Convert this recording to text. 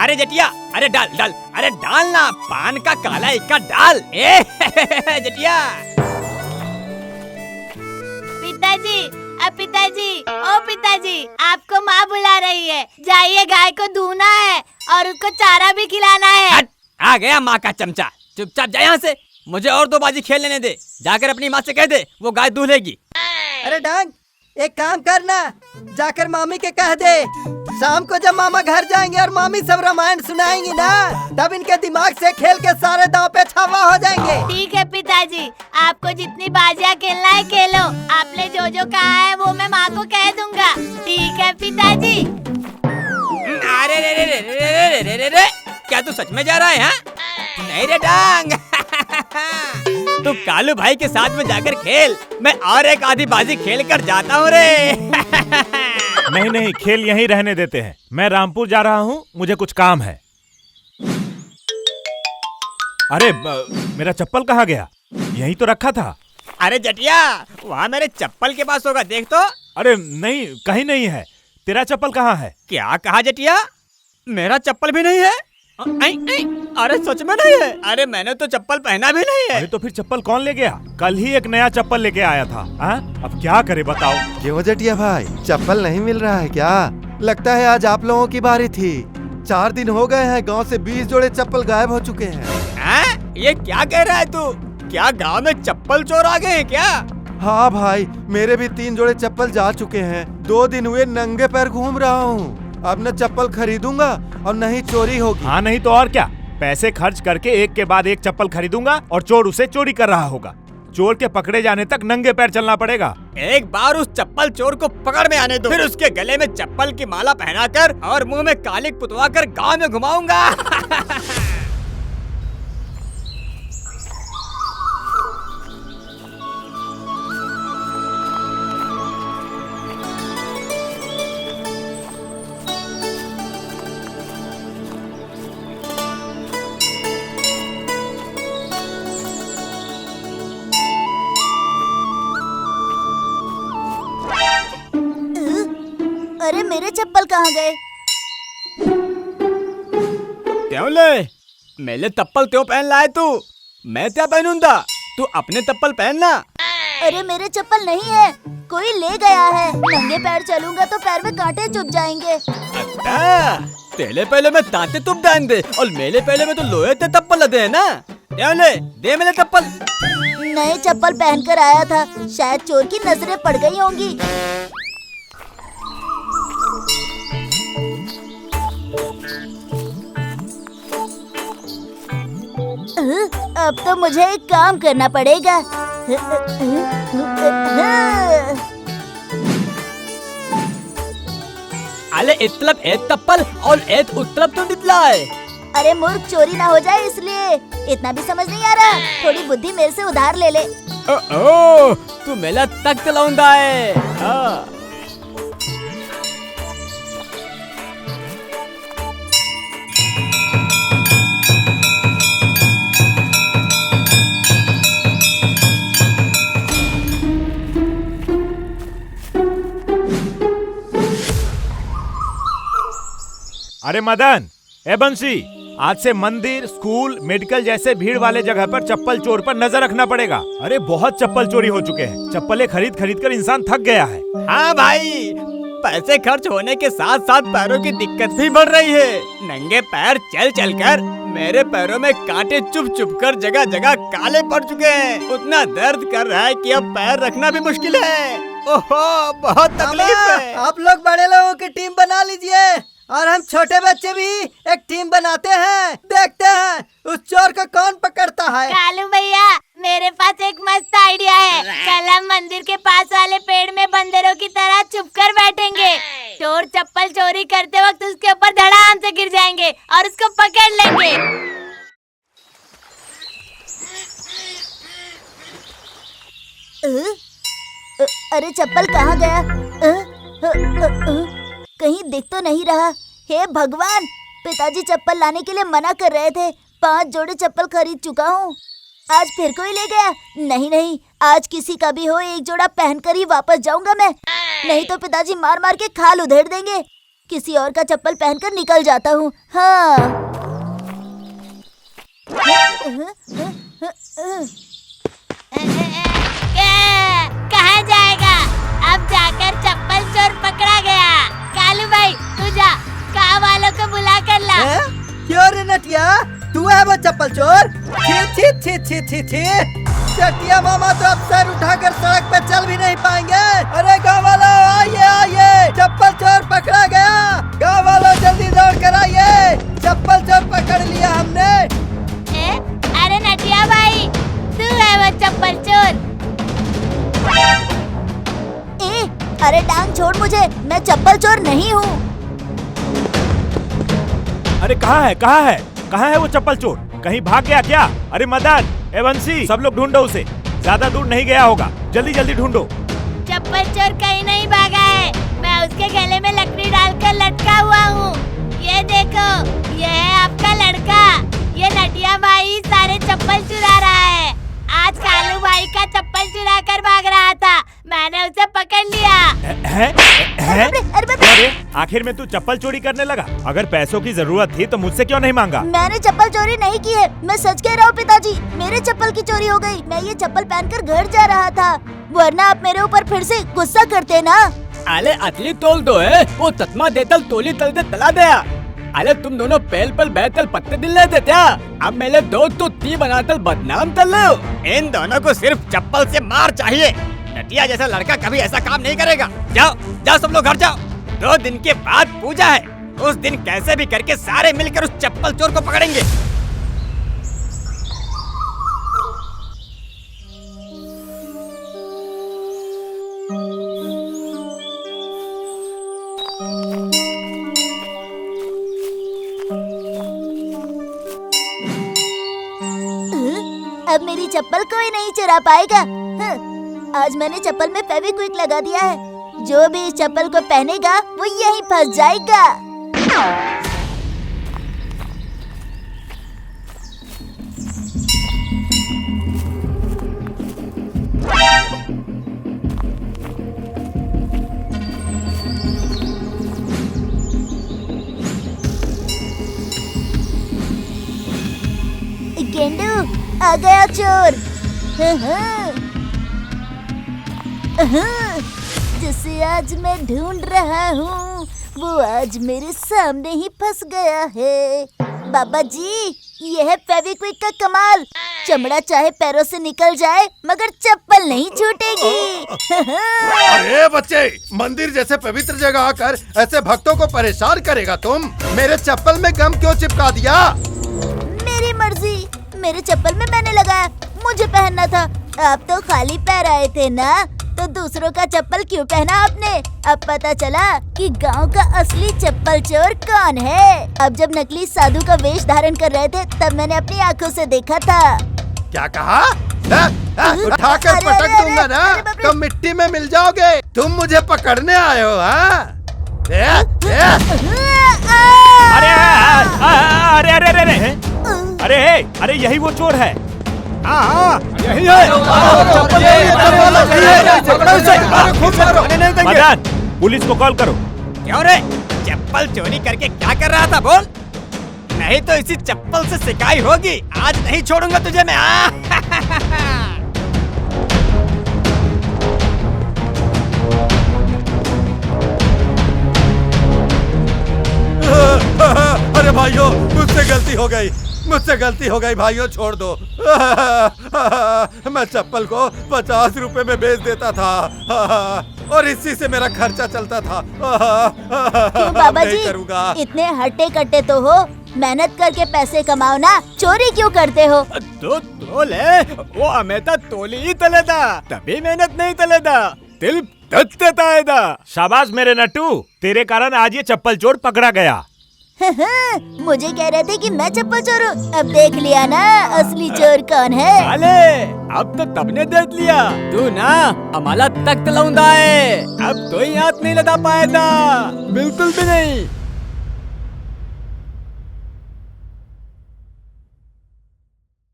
अरे जटिया, अरे डाल डाल, अरे डाल ना, पान का काला इक्का डाल। जटिया। पिताजी, अब पिताजी, ओ पिताजी, आपको माँ बुला रही है। जाइए, गाय को दूना है और उसको चारा भी खिलाना है। हट, आ गया माँ का चमचा। चुपचाप जा यहाँ से, मुझे और 2 बाजी खेल लेने दे। जाकर अपनी माँ से कह दे, वो गाय दूह लेगी। अरे डांग, एक काम करना, जाकर मामी के कह दे, शाम को जब मामा घर जाएंगे और मामी सब रामायण सुनाएंगी ना, तब इनके दिमाग से खेल के सारे दांव पे छावा हो जाएंगे। ठीक है पिताजी, आपको जितनी बाजियाँ खेलना है खेलो। आपने जो जो कहा है वो मैं माँ को कह दूंगा। ठीक है पिताजी। अरे रे रे रे रे रे रे रे रे, क्या तू सच में जा रहा है? नहीं रे डांग। तू कालू भाई के साथ में जाकर खेल, मैं और एक आधी बाजी खेल कर जाता हूँ रे। नहीं नहीं, खेल यहीं रहने देते हैं। मैं रामपुर जा रहा हूँ, मुझे कुछ काम है। अरे मेरा चप्पल कहाँ गया? यहीं तो रखा था। अरे जटिया, वहाँ मेरे चप्पल के पास होगा, देख तो। अरे नहीं, कहीं नहीं है। तेरा चप्पल कहाँ है? क्या कहा जटिया? मेरा चप्पल भी नहीं है? अरे सच में नहीं है। अरे मैंने तो चप्पल पहना भी नहीं है। अरे तो फिर चप्पल कौन ले गया? कल ही एक नया चप्पल लेके आया था। अब क्या करे बताओ। क्यों जटिया भाई, चप्पल नहीं मिल रहा है क्या? लगता है आज आप लोगों की बारी थी। 4 दिन हो गए हैं, गांव से 20 जोड़े चप्पल गायब हो चुके हैं। ये क्या कह रहा है तू? क्या गांव में चप्पल चोर आ गए हैं क्या? हाँ भाई, मेरे भी 3 जोड़े चप्पल जा चुके हैं। 2 दिन हुए नंगे पैर घूम रहा हूँ। अब न चप्पल खरीदूंगा और न ही चोरी होगी। हाँ नहीं तो और क्या, पैसे खर्च करके एक के बाद एक चप्पल खरीदूंगा और चोर उसे चोरी कर रहा होगा। चोर के पकड़े जाने तक नंगे पैर चलना पड़ेगा। एक बार उस चप्पल चोर को पकड़ में आने दो, फिर उसके गले में चप्पल की माला पहनाकर और मुंह में कालिक पुतवा कर गाँव में घुमाऊंगा। अरे मेरे चप्पल कहाँ गए? क्यों ले? मेरे चप्पल क्यों पहन लाए तू? मैं क्या पहनूंगा? तू अपने चप्पल पहनना। अरे मेरे चप्पल नहीं है, कोई ले गया है। नंगे पैर चलूंगा तो पैर में कांटे चुभ जाएंगे। अच्छा, तेरे पहले में तांते तुम डाल दे और मेरे पहले में तो लोहे के चप्पल लदे है ना। क्यों ले? दे मेरे चप्पल। नए चप्पल पहनकर आया था, शायद चोर की नजरें पड़ गई होंगी। अब तो मुझे एक काम करना पड़ेगा। अरे इतलब एक चप्पल और एक उतलब तो निकला है। अरे मूर्ख, चोरी ना हो जाए इसलिए। इतना भी समझ नहीं आ रहा। थोड़ी बुद्धि मेरे से उधार ले ले। ओ, तू मेला तख्त लौंदा है। हाँ। अरे मदन, ए बंसी, आज से मंदिर, स्कूल, मेडिकल जैसे भीड़ वाले जगह पर चप्पल चोर पर नजर रखना पड़ेगा। अरे बहुत चप्पल चोरी हो चुके हैं। चप्पलें खरीद खरीद कर इंसान थक गया है। हाँ भाई, पैसे खर्च होने के साथ साथ पैरों की दिक्कत भी बढ़ रही है। नंगे पैर चल चल कर मेरे पैरों में कांटे चुभ चुभ कर जगह जगह काले पड़ चुके हैं। उतना दर्द कर रहा है कि अब पैर रखना भी मुश्किल है। ओहो, बहुत तकलीफ है। आप लोग बड़े लोगों की टीम बना लीजिए और हम छोटे बच्चे भी एक टीम बनाते हैं। देखते हैं उस चोर को कौन पकड़ता है। कालू भैया, मेरे पास एक मस्त आइडिया है। कल हम मंदिर के पास वाले पेड़ में बंदरों की तरह छुपकर बैठेंगे। चोर चप्पल चोरी करते वक्त उसके ऊपर धड़ाम से गिर जाएंगे और उसको पकड़ लेंगे। अरे चप्पल कहाँ गया? कहीं दिख तो नहीं रहा। हे भगवान, पिताजी चप्पल लाने के लिए मना कर रहे थे। 5 जोड़े चप्पल खरीद चुका हूँ। आज फिर कोई ले गया? नहीं नहीं, आज किसी का भी हो एक जोड़ा पहनकर ही वापस जाऊंगा मैं। नहीं तो पिताजी मार मार के खाल उधेड़ देंगे। किसी और का चप्पल पहनकर निकल जाता हूँ। हाँ। कहाँ जाएगा? अब जाकर चप्पल चोर पकड़ा गया। कालू भाई तू जा, गाँव वालों को बुला कर ला। क्यों रे नटिया, तू है वो चप्पल चोर? छी छी छी छी छी छी। चटिया मामा तो अब सर उठाकर सड़क पे चल भी नहीं पाएंगे। अरे गाँव वालों आइए आइए, चप्पल चोर पकड़ा गया। गाँव वालों जल्दी दौड़ कर आइए, चप्पल चोर पकड़ लिया हमने। अरे नटिया भाई, तू है वो चप्पल चोर? अरे टांग छोड़ मुझे, मैं चप्पल चोर नहीं हूँ। अरे कहाँ है वो चप्पल चोर? कहीं भाग गया क्या? अरे मदन, ए बंसी, सब लोग ढूंढो उसे। ज्यादा दूर नहीं गया होगा, जल्दी जल्दी ढूंढो। चप्पल चोर कहीं नहीं भागा है, मैं उसके गले में लकड़ी डालकर लटका हुआ हूँ। ये देखो, ये है आपका लड़का। ये नटिया भाई सारे चप्पल चुरा रहा है। आज कालू भाई का चप्पल चुरा कर भाग रहा था, मैंने उसे पकड़ लिया। अरे आखिर में तू चप्पल चोरी करने लगा? अगर पैसों की जरूरत थी तो मुझसे क्यों नहीं मांगा? मैंने चप्पल चोरी नहीं की है, मैं सच कह रहा हूँ पिताजी। मेरे चप्पल की चोरी हो गई। मैं ये चप्पल पहनकर घर जा रहा था, वरना आप मेरे ऊपर फिर से गुस्सा करते ना। अले अतली तोल दो है, वो तत्मा देतल तोली तल दे तला दया। अरे तुम दोनों पेल पल बैतल पत्ते दिल लेते क्या? अब मेरे दो तो ती बनातल बदनाम तल लो। इन दोनों को सिर्फ चप्पल से मार चाहिए। नटिया जैसा लड़का कभी ऐसा काम नहीं करेगा। जाओ जाओ सब लोग घर जाओ। 2 दिन के बाद पूजा है, उस दिन कैसे भी करके सारे मिलकर उस चप्पल चोर को पकड़ेंगे। अब मेरी चप्पल कोई नहीं चुरा पाएगा। आज मैंने चप्पल में फेविक्विक लगा दिया है, जो भी इस चप्पल को पहनेगा वो यहीं फंस जाएगा। गेंडू, आ गया चोर। जिसे आज मैं ढूंढ रहा हूँ वो आज मेरे सामने ही फंस गया है। बाबा जी, ये है फेविक्विक का कमाल। चमड़ा चाहे पैरों से निकल जाए मगर चप्पल नहीं छूटेगी। अरे बच्चे, मंदिर जैसे पवित्र जगह आकर ऐसे भक्तों को परेशान करेगा तुम? मेरे चप्पल में गम क्यों चिपका दिया? मेरी मर्जी, मेरे चप्पल में मैंने लगाया, मुझे पहनना था। आप तो खाली पैर आए थे ना, तो दूसरों का चप्पल क्यों पहना आपने? अब पता चला कि गांव का असली चप्पल चोर कौन है। अब जब नकली साधु का वेश धारण कर रहे थे तब मैंने अपनी आंखों से देखा था। क्या कहा? उठाकर पटक दूंगा ना, तो मिट्टी में मिल जाओगे। तुम मुझे पकड़ने आए हो? अरे यही वो चोर है। यही है। मदन, पुलिस को कॉल करो। क्यों रे, चप्पल चोरी करके क्या कर रहा था बोल? नहीं तो इसी चप्पल से सिकाई होगी। आज नहीं छोड़ूंगा तुझे मैं। अरे भाइयों, मुझसे गलती हो गई भाइयों, छोड़ दो। मैं चप्पल को 50 रुपए में बेच देता था और इसी से मेरा खर्चा चलता था। क्यों बाबा जी, इतने हट्टे कट्टे तो हो, मेहनत करके पैसे कमाओ ना, चोरी क्यों करते हो? तो तोले, वो अमेता तोली ही तलेदा, तभी मेहनत नहीं तलेदा, दिल तत्ता। शाबाश मेरे नट्टू, तेरे कारण आज ये चप्पल चोर पकड़ा गया। मुझे कह रहे थे कि मैं चप्पल चोर हूँ, अब देख लिया ना असली चोर कौन है। अले, अब तो तबने देख लिया, तू ना हमारा तख्त लौंदा है। अब तो ही हाथ नहीं लगा पाएगा, बिल्कुल भी नहीं।